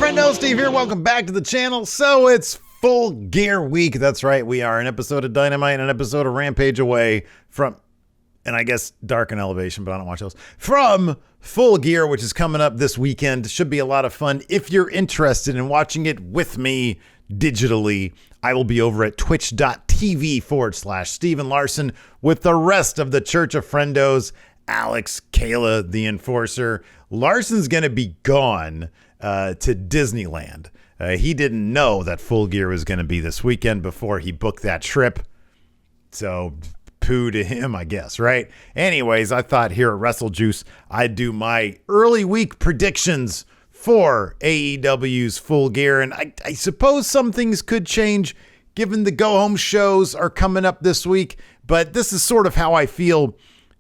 friendo? Steve here. Welcome back to the channel. So it's Full Gear week. That's right. We are an episode of Dynamite and an episode of Rampage away from, and I guess Dark and Elevation, but I don't watch those, from Full Gear, which is coming up this weekend. Should be a lot of fun. If you're interested in watching it with me digitally, I will be over at twitch.tv/Steven Larson with the rest of the Church of Friendos. Alex, Kayla, the Enforcer. Larson's going to be gone to Disneyland. He didn't know that Full Gear was going to be this weekend before he booked that trip. So poo to him, I guess, right? Anyways, I thought here at WrestleJuice, I'd do my early week predictions for AEW's Full Gear. And I suppose some things could change given the go-home shows are coming up this week. But this is sort of how I feel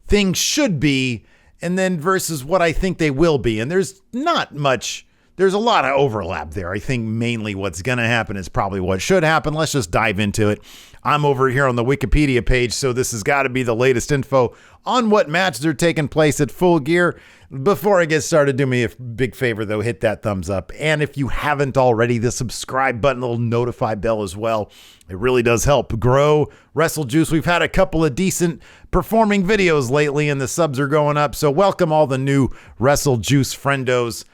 things should be, and then versus what I think they will be. And there's not much, there's a lot of overlap there. I think mainly what's going to happen is probably what should happen. Let's just dive into it. I'm over here on the Wikipedia page, so this has got to be the latest info on what matches are taking place at Full Gear. Before I get started, do me a big favor, though. Hit that thumbs up. And if you haven't already, the subscribe button, the little notify bell as well. It really does help grow WrestleJuice. We've had a couple of decent performing videos lately, and the subs are going up. So welcome all the new WrestleJuice friendos.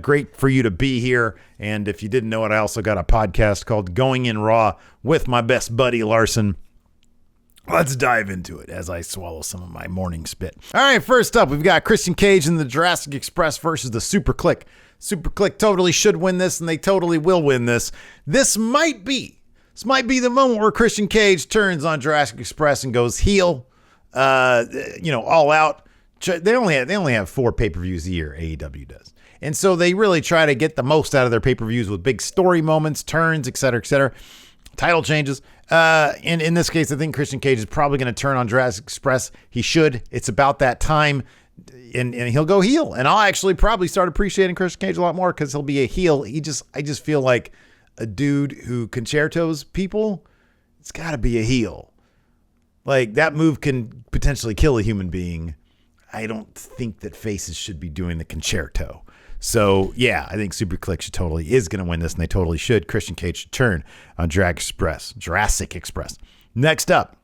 Great for you to be here. And if you didn't know it, I also got a podcast called Going in Raw with my best buddy, Larson. Let's dive into it as I swallow some of my morning spit. All right, first up, we've got Christian Cage and the Jurassic Express versus the Super Click. Super Click totally should win this, and they totally will win this. This might be the moment where Christian Cage turns on Jurassic Express and goes heel, all out. They only have 4 pay-per-views a year, AEW does. And so they really try to get the most out of their pay-per-views with big story moments, turns, et cetera, title changes. And in this case, I think Christian Cage is probably going to turn on Jurassic Express. He should. It's about that time, and he'll go heel. And I'll actually probably start appreciating Christian Cage a lot more because he'll be a heel. I just feel like a dude who concertos people. It's got to be a heel. Like, that move can potentially kill a human being. I don't think that faces should be doing the concerto. So, yeah, I think Super Click totally is going to win this, and they totally should. Christian Cage should turn on Jurassic Express. Next up,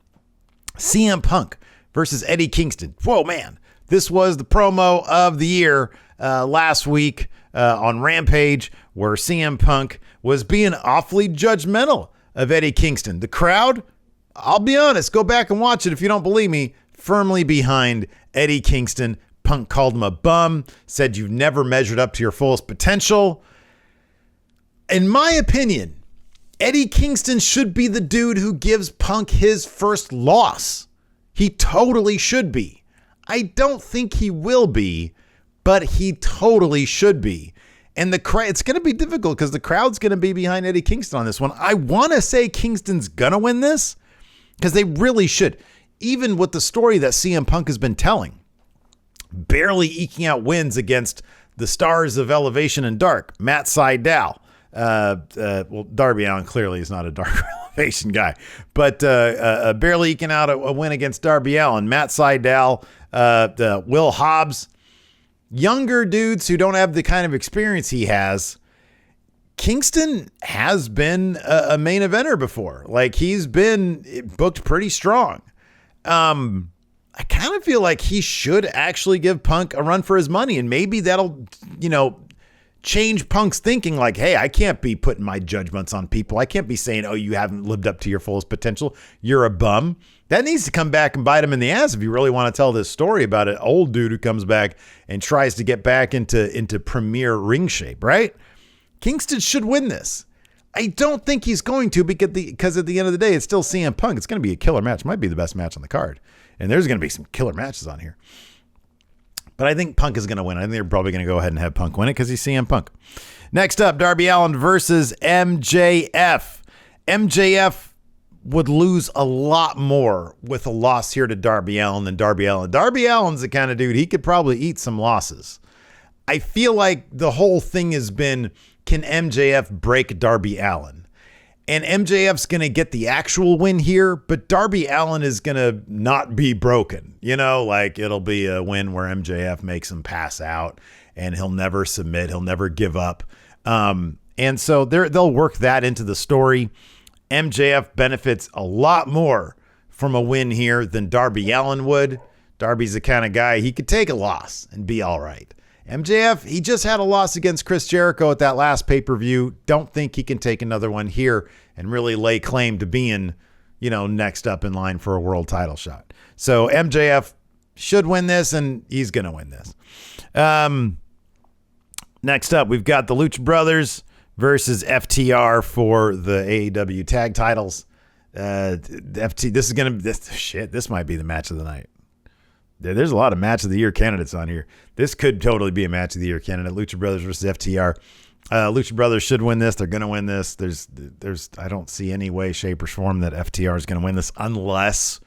CM Punk versus Eddie Kingston. Whoa, man. This was the promo of the year last week on Rampage, where CM Punk was being awfully judgmental of Eddie Kingston. The crowd, I'll be honest, go back and watch it if you don't believe me, firmly behind Eddie Kingston. Punk called him a bum, said you've never measured up to your fullest potential. In my opinion, Eddie Kingston should be the dude who gives Punk his first loss. He totally should be. I don't think he will be, but he totally should be. And it's going to be difficult because the crowd's going to be behind Eddie Kingston on this one. I want to say Kingston's going to win this because they really should. Even with the story that CM Punk has been telling. Barely eking out wins against the stars of Elevation and Dark, Matt Sydal. Darby Allin clearly is not a Dark Elevation guy, but barely eking out a win against Darby Allin, Matt Sydal, Will Hobbs, younger dudes who don't have the kind of experience he has. Kingston has been a main eventer before. Like, he's been booked pretty strong. I kind of feel like he should actually give Punk a run for his money, and maybe that'll, change Punk's thinking like, hey, I can't be putting my judgments on people. I can't be saying, oh, you haven't lived up to your fullest potential. You're a bum. That needs to come back and bite him in the ass if you really want to tell this story about an old dude who comes back and tries to get back into premier ring shape, right? Kingston should win this. I don't think he's going to because at the end of the day, it's still CM Punk. It's going to be a killer match. It might be the best match on the card. And there's going to be some killer matches on here. But I think Punk is going to win. I think they're probably going to go ahead and have Punk win it because he's CM Punk. Next up, Darby Allin versus MJF. MJF would lose a lot more with a loss here to Darby Allin than Darby Allin. Darby Allin's the kind of dude, he could probably eat some losses. I feel like the whole thing has been, can MJF break Darby Allin? And MJF's going to get the actual win here, but Darby Allin is going to not be broken. It'll be a win where MJF makes him pass out and he'll never submit. He'll never give up. And so they'll work that into the story. MJF benefits a lot more from a win here than Darby Allin would. Darby's the kind of guy, he could take a loss and be all right. MJF, he just had a loss against Chris Jericho at that last pay-per-view. Don't think he can take another one here and really lay claim to being, next up in line for a world title shot. So MJF should win this, and he's going to win this. Next up, we've got the Lucha Brothers versus FTR for the AEW tag titles. This might be the match of the night. There's a lot of match of the year candidates on here. This could totally be a match of the year candidate. Lucha Brothers versus FTR. Lucha Brothers should win this. They're going to win this. I don't see any way, shape, or form that FTR is going to win this unless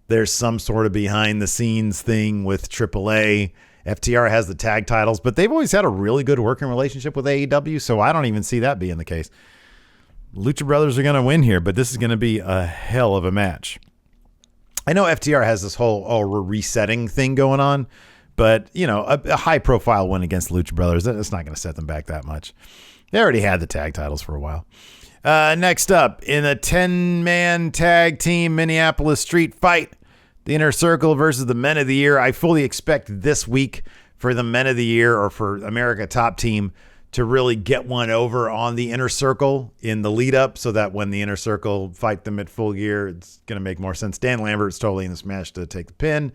there's some sort of behind the scenes thing with AAA. FTR has the tag titles, but they've always had a really good working relationship with AEW, so I don't even see that being the case. Lucha Brothers are going to win here, but this is going to be a hell of a match. I know FTR has this whole resetting thing going on, but, a high-profile win against Lucha Brothers, that's not going to set them back that much. They already had the tag titles for a while. Next up, in a 10-man tag team Minneapolis street fight, the Inner Circle versus the Men of the Year. I fully expect this week for the Men of the Year or for America Top Team to really get one over on the Inner Circle in the lead up so that when the Inner Circle fight them at Full Gear, it's going to make more sense. Dan Lambert's totally in this match to take the pin.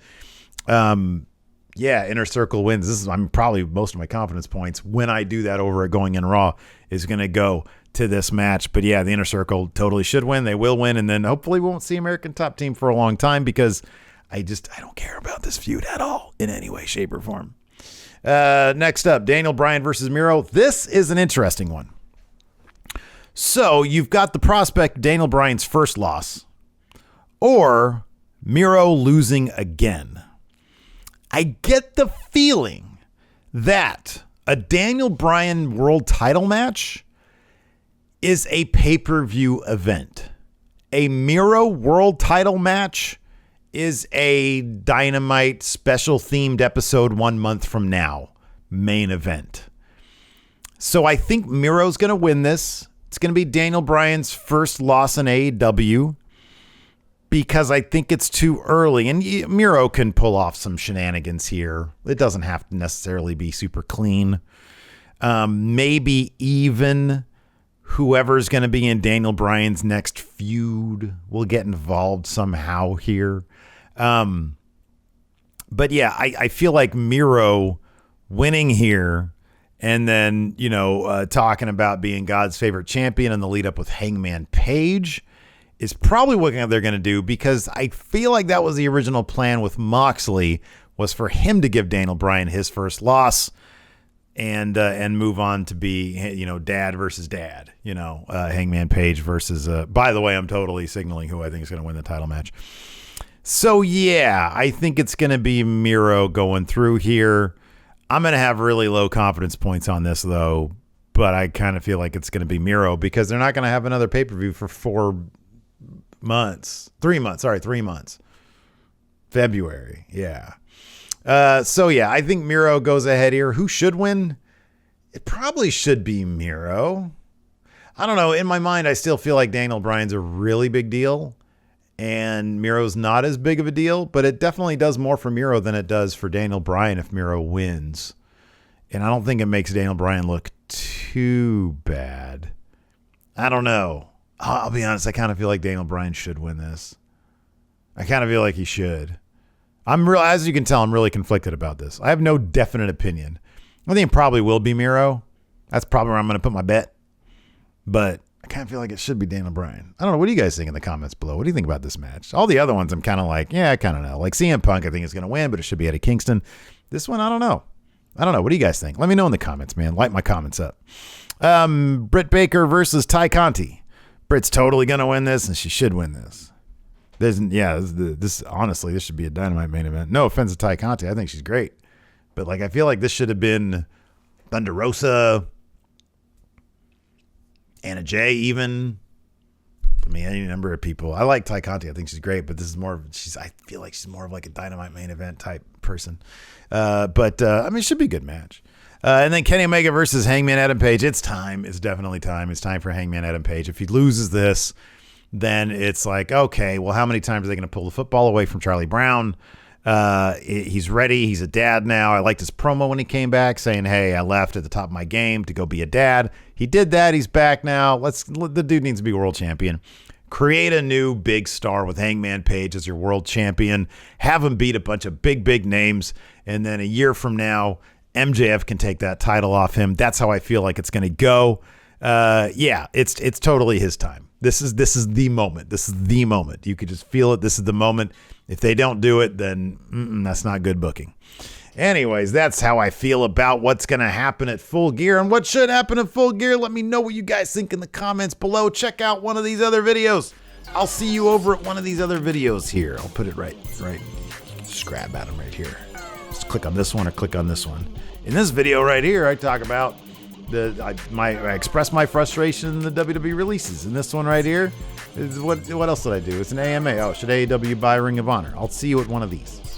Inner Circle wins. This is probably most of my confidence points when I do that over at Going In Raw is going to go to this match. But yeah, the Inner Circle totally should win. They will win. And then hopefully we won't see American Top Team for a long time because I don't care about this feud at all in any way, shape, or form. Next up, Daniel Bryan versus Miro. This is an interesting one. So you've got the prospect of Daniel Bryan's first loss or Miro losing again. I get the feeling that a Daniel Bryan world title match is a pay-per-view event. A Miro world title match is a Dynamite special themed episode 1 month from now main event. So I think Miro's going to win this. It's going to be Daniel Bryan's first loss in AEW because I think it's too early. And Miro can pull off some shenanigans here. It doesn't have to necessarily be super clean. Maybe even whoever's going to be in Daniel Bryan's next feud will get involved somehow here. But yeah, I feel like Miro winning here and then, talking about being God's favorite champion in the lead up with Hangman Page is probably what they're going to do because I feel like that was the original plan with Moxley was for him to give Daniel Bryan his first loss and move on to be, dad versus dad, Hangman Page versus, by the way, I'm totally signaling who I think is going to win the title match. So, yeah, I think it's going to be Miro going through here. I'm going to have really low confidence points on this, though, but I kind of feel like it's going to be Miro because they're not going to have another pay-per-view for 3 months. February, yeah. I think Miro goes ahead here. Who should win? It probably should be Miro. I don't know. In my mind, I still feel like Daniel Bryan's a really big deal. And Miro's not as big of a deal, but it definitely does more for Miro than it does for Daniel Bryan if Miro wins. And I don't think it makes Daniel Bryan look too bad. I don't know. I'll be honest. I kind of feel like Daniel Bryan should win this. I kind of feel like he should. As you can tell, I'm really conflicted about this. I have no definite opinion. I think it probably will be Miro. That's probably where I'm going to put my bet. But I kind of feel like it should be Daniel Bryan. I don't know. What do you guys think in the comments below? What do you think about this match? All the other ones, I'm kind of like, yeah, I kind of know. Like CM Punk, I think is going to win, but it should be Eddie Kingston. This one, I don't know. What do you guys think? Let me know in the comments, man. Light my comments up. Britt Baker versus Ty Conti. Britt's totally going to win this, and she should win this. Honestly, this should be a Dynamite main event. No offense to Ty Conti. I think she's great. But I feel like this should have been Thunder Rosa, Anna Jay even. Any number of people. I like Ty Conti. I think she's great, but this is I feel like she's more of like a Dynamite main event type person. It should be a good match. And then Kenny Omega versus Hangman Adam Page. It's time. It's definitely time. It's time for Hangman Adam Page. If he loses this, then it's like, okay, well, how many times are they going to pull the football away from Charlie Brown? He's ready. He's a dad now. I liked his promo when he came back saying, hey, I left at the top of my game to go be a dad. He did that. He's back now. The dude needs to be world champion. Create a new big star with Hangman Page as your world champion. Have him beat a bunch of big names. And then a year from now, MJF can take that title off him. That's how I feel like it's going to go. Yeah, it's totally his time. This is the moment. This is the moment. You could just feel it. This is the moment. If they don't do it, then that's not good booking. Anyways, that's how I feel about what's going to happen at Full Gear and what should happen at Full Gear. Let me know what you guys think in the comments below. Check out one of these other videos. I'll see you over at one of these other videos here. I'll put it right. Just grab at them right here. Just click on this one or click on this one. In this video right here, I talk about I express my frustration in the WWE releases. In this one right here, what else did I do? It's an AMA. Oh, should AEW buy Ring of Honor? I'll see you at one of these.